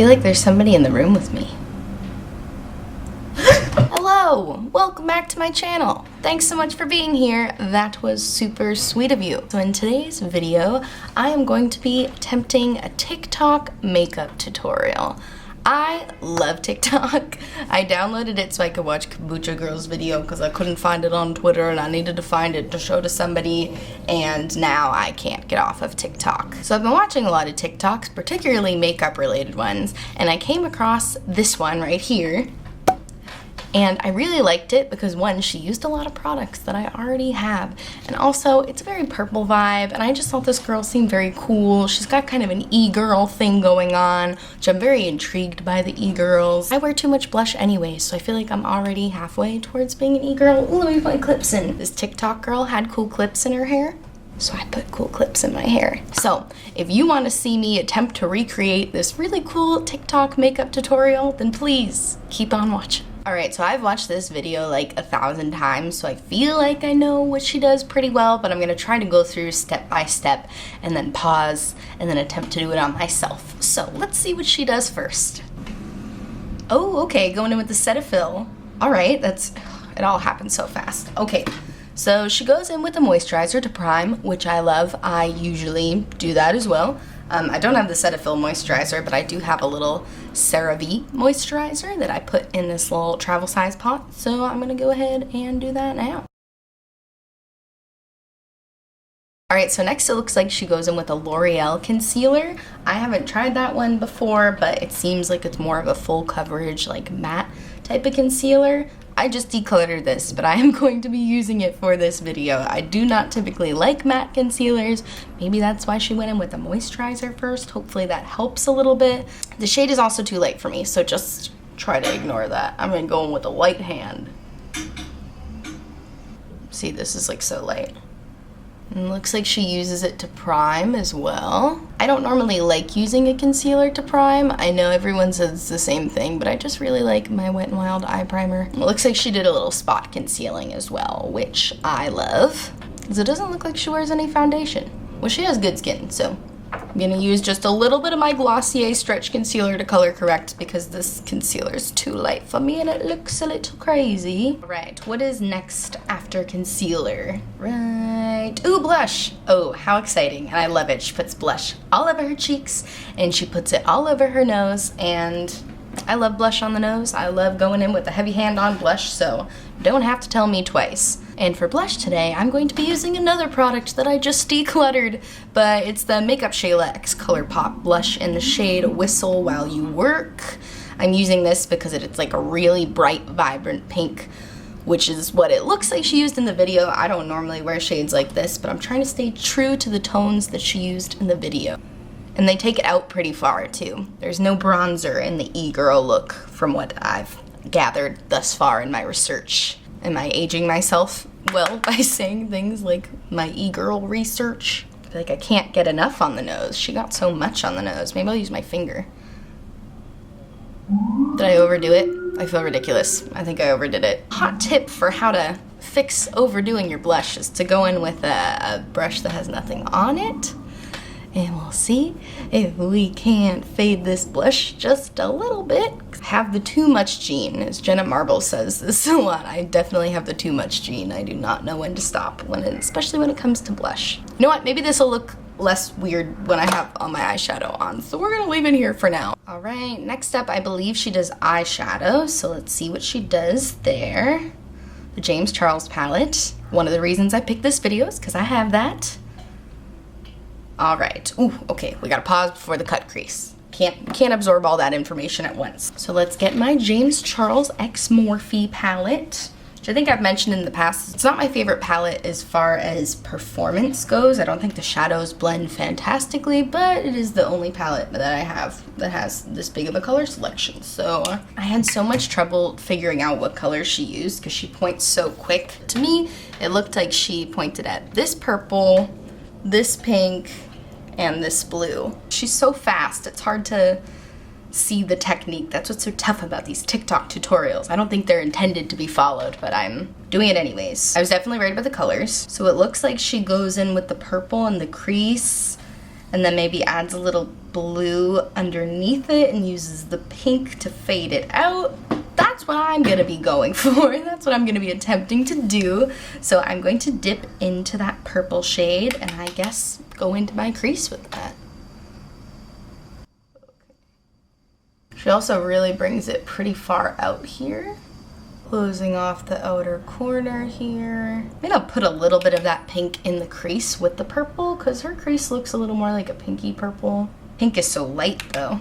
feel like there's somebody in the room with me. Hello! Welcome back to my channel. Thanks so much for being here. That was super sweet of you. So in today's video, I am going to be attempting a TikTok makeup tutorial. I love TikTok. I downloaded it so I could watch Kombucha Girl's video because I couldn't find it on Twitter and I needed to find it to show to somebody, and now I can't get off of TikTok. So I've been watching a lot of TikToks, particularly makeup related ones, and I came across this one right here. And I really liked it because, one, she used a lot of products that I already have, and also it's a very purple vibe, and I just thought this girl seemed very cool. She's got kind of an e-girl thing going on, which I'm very intrigued by the e-girls. I wear too much blush anyway, so I feel like I'm already halfway towards being an e-girl. Ooh, let me put my clips in. This TikTok girl had cool clips in her hair, so I put cool clips in my hair. So if you want to see me attempt to recreate this really cool TikTok makeup tutorial, then please keep on watching. Alright, so I've watched this video like 1,000 times, so I feel like I know what she does pretty well, but I'm going to try to go through step by step and then pause and then attempt to do it on myself. So let's see what she does first. Oh, okay, going in with the Cetaphil. Alright, it all happened so fast. Okay, so she goes in with a moisturizer to prime, which I love. I usually do that as well. I don't have the Cetaphil moisturizer, but I do have a little CeraVe moisturizer that I put in this little travel size pot, so I'm gonna go ahead and do that now. Alright, so next it looks like she goes in with a L'Oreal Concealer. I haven't tried that one before, but it seems like it's more of a full coverage, like matte type of concealer. I just decluttered this, but I am going to be using it for this video. I do not typically like matte concealers. Maybe that's why she went in with a moisturizer first. Hopefully that helps a little bit. The shade is also too light for me, so just try to ignore that. I'm gonna go in with a light hand. See, this is like so light. And it looks like she uses it to prime as well. I don't normally like using a concealer to prime. I know everyone says the same thing, but I just really like my Wet n Wild eye primer. It looks like she did a little spot concealing as well, which I love, because it doesn't look like she wears any foundation. Well, she has good skin, so I'm gonna use just a little bit of my Glossier Stretch Concealer to color correct because this concealer is too light for me and it looks a little crazy. Right, what is next after concealer? Right, ooh, blush. Oh, how exciting, and I love it. She puts blush all over her cheeks and she puts it all over her nose, and I love blush on the nose. I love going in with a heavy hand on blush, so don't have to tell me twice. And for blush today, I'm going to be using another product that I just decluttered, but it's the Makeup Sheila ColourPop blush in the shade Whistle While You Work. I'm using this because it's like a really bright, vibrant pink, which is what it looks like she used in the video. I don't normally wear shades like this, but I'm trying to stay true to the tones that she used in the video. And they take it out pretty far too. There's no bronzer in the e-girl look from what I've gathered thus far in my research. Am I aging myself well by saying things like my e-girl research? I feel like I can't get enough on the nose. She got so much on the nose. Maybe I'll use my finger. Did I overdo it? I feel ridiculous. I think I overdid it. Hot tip for how to fix overdoing your blush is to go in with a brush that has nothing on it. And we'll see if we can't fade this blush just a little bit. I have the too much gene, as Jenna Marble says this a lot. I definitely have the too much gene. I do not know when to stop, especially when it comes to blush. You know what, maybe this will look less weird when I have all my eyeshadow on, so we're gonna leave it here for now. All right, next up, I believe she does eyeshadow, so let's see what she does there. The James Charles palette. One of the reasons I picked this video is because I have that. All right, ooh, okay, we gotta pause before the cut crease. Can't absorb all that information at once. So let's get my James Charles X Morphe palette, which I think I've mentioned in the past. It's not my favorite palette as far as performance goes. I don't think the shadows blend fantastically, but it is the only palette that I have that has this big of a color selection. So I had so much trouble figuring out what color she used because she points so quick. To me, it looked like she pointed at this purple, this pink, and this blue. She's so fast, it's hard to see the technique. That's what's so tough about these TikTok tutorials. I don't think they're intended to be followed, but I'm doing it anyways. I was definitely right about the colors. So it looks like she goes in with the purple and the crease, and then maybe adds a little blue underneath it and uses the pink to fade it out. That's what I'm gonna be going for. That's what I'm gonna be attempting to do. So I'm going to dip into that purple shade and I guess go into my crease with that. She also really brings it pretty far out here. Closing off the outer corner here. Maybe I'll put a little bit of that pink in the crease with the purple because her crease looks a little more like a pinky purple. Pink is so light though.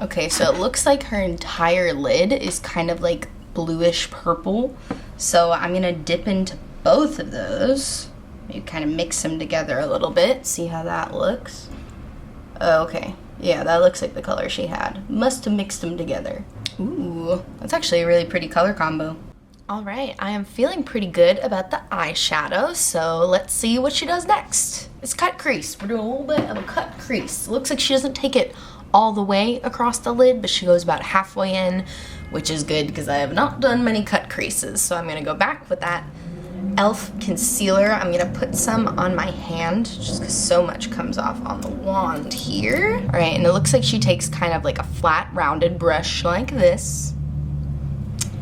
Okay, so it looks like her entire lid is kind of like bluish purple. So I'm gonna dip into both of those. Maybe kind of mix them together a little bit, see how that looks. Okay, yeah, that looks like the color she had. Must have mixed them together. Ooh, that's actually a really pretty color combo. All right, I am feeling pretty good about the eyeshadow, so let's see what she does next. It's cut crease. We're doing a little bit of a cut crease. It looks like she doesn't take it all the way across the lid, but she goes about halfway in, which is good because I have not done many cut creases. So I'm gonna go back with that e.l.f. concealer. I'm gonna put some on my hand just because so much comes off on the wand here. All right, and it looks like she takes kind of like a flat rounded brush like this.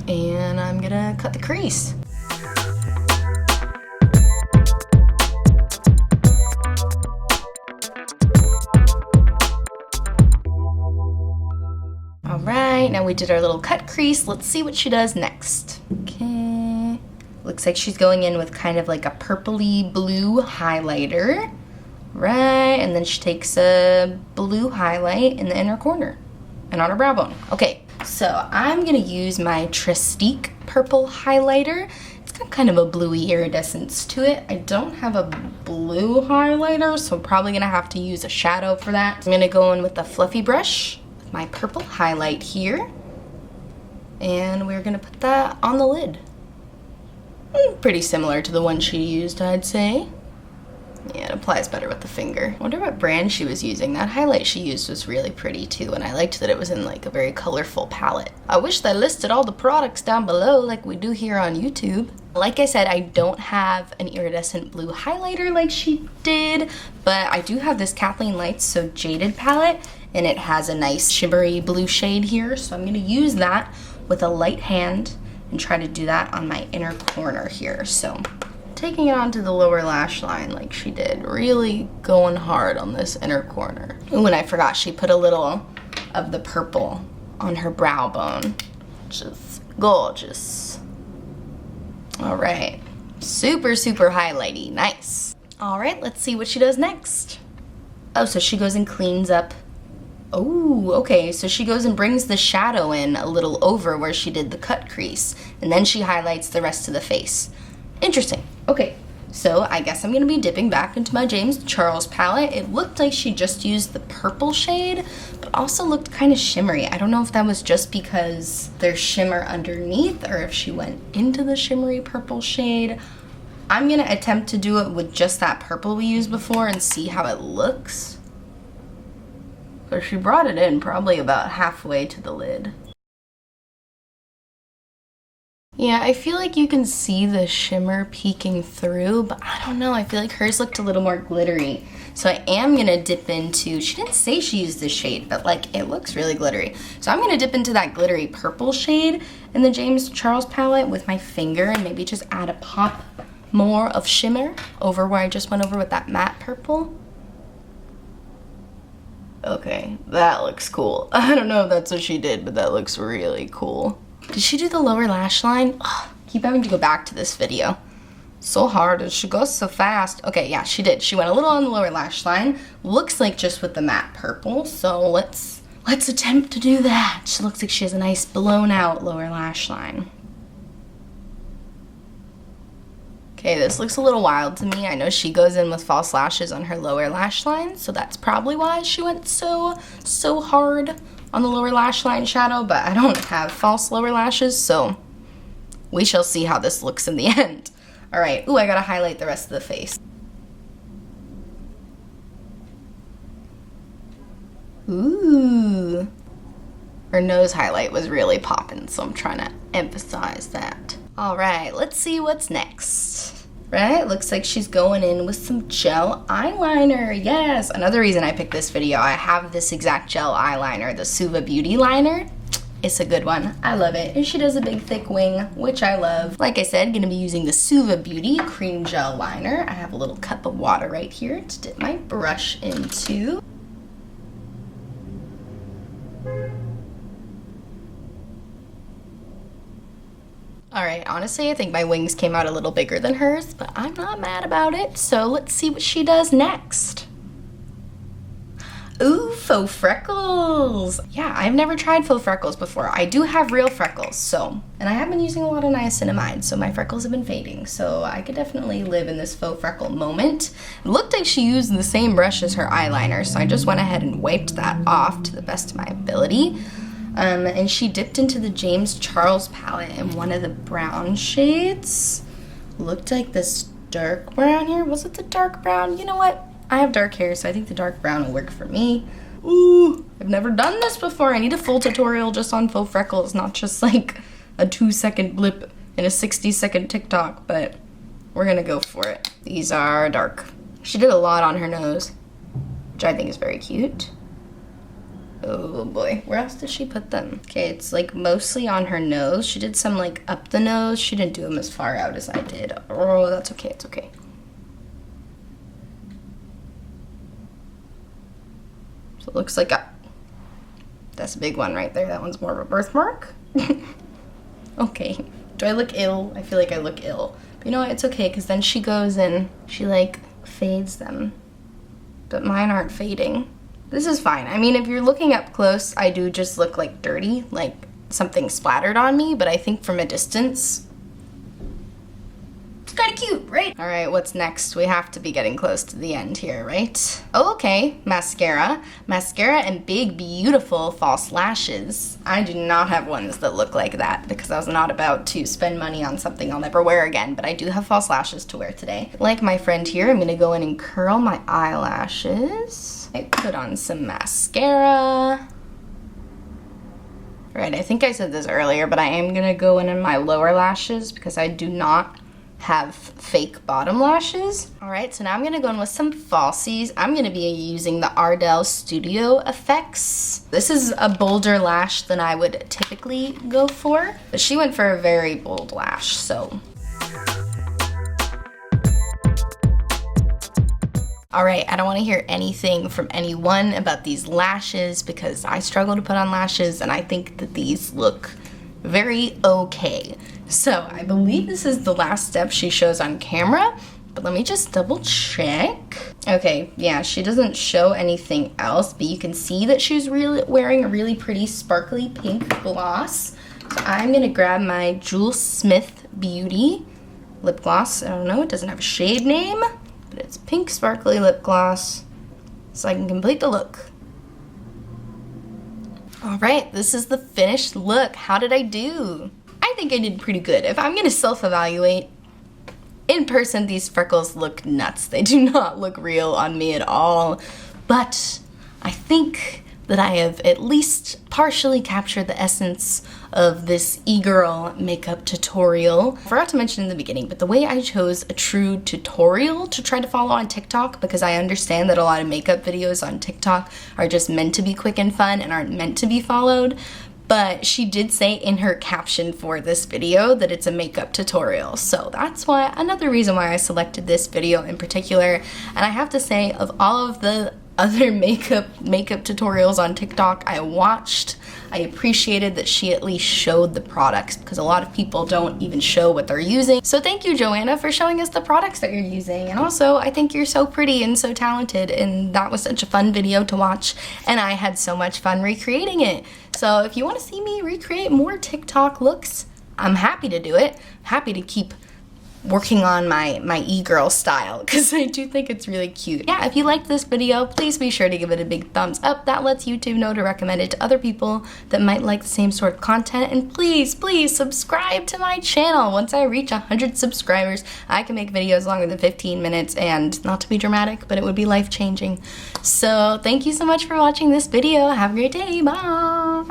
And I'm gonna cut the crease. All right, now we did our little cut crease. Let's see what she does next. Okay, looks like she's going in with kind of like a purpley blue highlighter. Right, and then she takes a blue highlight in the inner corner and on her brow bone. Okay, so I'm gonna use my Trestique purple highlighter. It's got kind of a bluey iridescence to it. I don't have a blue highlighter, so I'm probably gonna have to use a shadow for that. I'm gonna go in with a fluffy brush, with my purple highlight here, and we're gonna put that on the lid. Pretty similar to the one she used, I'd say. Yeah, it applies better with the finger. I wonder what brand she was using. That highlight she used was really pretty too, and I liked that it was in like a very colorful palette. I wish they listed all the products down below like we do here on YouTube. Like I said, I don't have an iridescent blue highlighter like she did, but I do have this Kathleen Lights So Jaded palette, and it has a nice shimmery blue shade here, so I'm gonna use that with a light hand and try to do that on my inner corner here. So taking it onto the lower lash line like she did, really going hard on this inner corner. Ooh, and I forgot she put a little of the purple on her brow bone, which is gorgeous. All right, super, super highlighty, nice. All right, let's see what she does next. Oh, so she goes and cleans up. Oh, okay, so she goes and brings the shadow in a little over where she did the cut crease, and then she highlights the rest of the face. Interesting. Okay, so I guess I'm gonna be dipping back into my James Charles palette. It looked like she just used the purple shade, but also looked kind of shimmery. I don't know if that was just because there's shimmer underneath or if she went into the shimmery purple shade. I'm gonna attempt to do it with just that purple we used before and see how it looks. So she brought it in probably about halfway to the lid. Yeah, I feel like you can see the shimmer peeking through, but I don't know, I feel like hers looked a little more glittery. So I am gonna dip into, she didn't say she used this shade, but like it looks really glittery. So I'm gonna dip into that glittery purple shade in the James Charles palette with my finger and maybe just add a pop more of shimmer over where I just went over with that matte purple. Okay, that looks cool. I don't know if that's what she did, but that looks really cool. Did she do the lower lash line? Oh, keep having to go back to this video. So hard, and she goes so fast. Okay, yeah, she did. She went a little on the lower lash line. Looks like just with the matte purple, so let's attempt to do that. She looks like she has a nice blown out lower lash line. Okay, this looks a little wild to me. I know she goes in with false lashes on her lower lash line, so that's probably why she went so hard on the lower lash line shadow, but I don't have false lower lashes, so we shall see how this looks in the end. All right, ooh, I gotta highlight the rest of the face. Ooh. Her nose highlight was really popping, so I'm trying to emphasize that. All right, let's see what's next. right? Looks like she's going in with some gel eyeliner. Yes, another reason I picked this video, I have this exact gel eyeliner, the Suva Beauty liner. It's a good one. I love it. And she does a big thick wing, which I love. Like I said, gonna be using the Suva Beauty cream gel liner. I have a little cup of water right here to dip my brush into. Alright, honestly, I think my wings came out a little bigger than hers, but I'm not mad about it. So let's see what she does next. Ooh, faux freckles. Yeah, I've never tried faux freckles before. I do have real freckles, and I have been using a lot of niacinamide, so my freckles have been fading. So I could definitely live in this faux freckle moment. It looked like she used the same brush as her eyeliner, so I just went ahead and wiped that off to the best of my ability. And she dipped into the James Charles palette in one of the brown shades. Looked like this dark brown here. Was it the dark brown? You know what? I have dark hair, so I think the dark brown will work for me. Ooh, I've never done this before. I need a full tutorial just on faux freckles, not just like a 2-second blip in a 60-second TikTok, but we're gonna go for it. These are dark. She did a lot on her nose, which I think is very cute. Oh boy, where else did she put them? Okay, it's like mostly on her nose. She did some like up the nose. She didn't do them as far out as I did. Oh, that's okay, it's okay. So it looks like that's a big one right there. That one's more of a birthmark. Okay, do I look ill? I feel like I look ill. But you know what, it's okay, because then she goes and she like fades them. But mine aren't fading. This is fine. I mean, if you're looking up close, I do just look like dirty, like something splattered on me, but I think from a distance, it's kind of cute, right? All right, what's next? We have to be getting close to the end here, right? Oh, okay, mascara. Mascara and big, beautiful false lashes. I do not have ones that look like that because I was not about to spend money on something I'll never wear again, but I do have false lashes to wear today. Like my friend here, I'm gonna go in and curl my eyelashes. I put on some mascara. Right, I think I said this earlier, but I am gonna go in my lower lashes because I do not have fake bottom lashes. All right, so now I'm gonna go in with some falsies. I'm gonna be using the Ardell Studio Effects. This is a bolder lash than I would typically go for, but she went for a very bold lash, so. All right, I don't want to hear anything from anyone about these lashes because I struggle to put on lashes and I think that these look very okay. So I believe this is the last step she shows on camera, but let me just double check. Okay, yeah, she doesn't show anything else, but you can see that she's really wearing a really pretty sparkly pink gloss. So I'm gonna grab my Jewel Smith Beauty lip gloss. I don't know, it doesn't have a shade name, but it's pink sparkly lip gloss, so I can complete the look. All right, this is the finished look. How did I do? I think I did pretty good. If I'm gonna self-evaluate, in person these freckles look nuts. They do not look real on me at all, but I think that I have at least partially captured the essence of this e-girl makeup tutorial. I forgot to mention in the beginning, but the way I chose a true tutorial to try to follow on TikTok, because I understand that a lot of makeup videos on TikTok are just meant to be quick and fun and aren't meant to be followed. But she did say in her caption for this video that it's a makeup tutorial. So that's why, another reason why I selected this video in particular. And I have to say, of all of the other makeup tutorials on TikTok I watched, I appreciated that she at least showed the products, because a lot of people don't even show what they're using. So thank you, Joanna, for showing us the products that you're using. And also, I think you're so pretty and so talented, and that was such a fun video to watch, and I had so much fun recreating it. So if you want to see me recreate more TikTok looks, I'm happy to do it. Happy to keep working on my e-girl style, because I do think it's really cute. Yeah, if you liked this video, please be sure to give it a big thumbs up. That lets YouTube know to recommend it to other people that might like the same sort of content. And please, please subscribe to my channel. Once I reach 100 subscribers, I can make videos longer than 15 minutes, and not to be dramatic, but it would be life-changing. So thank you so much for watching this video. Have a great day. Bye.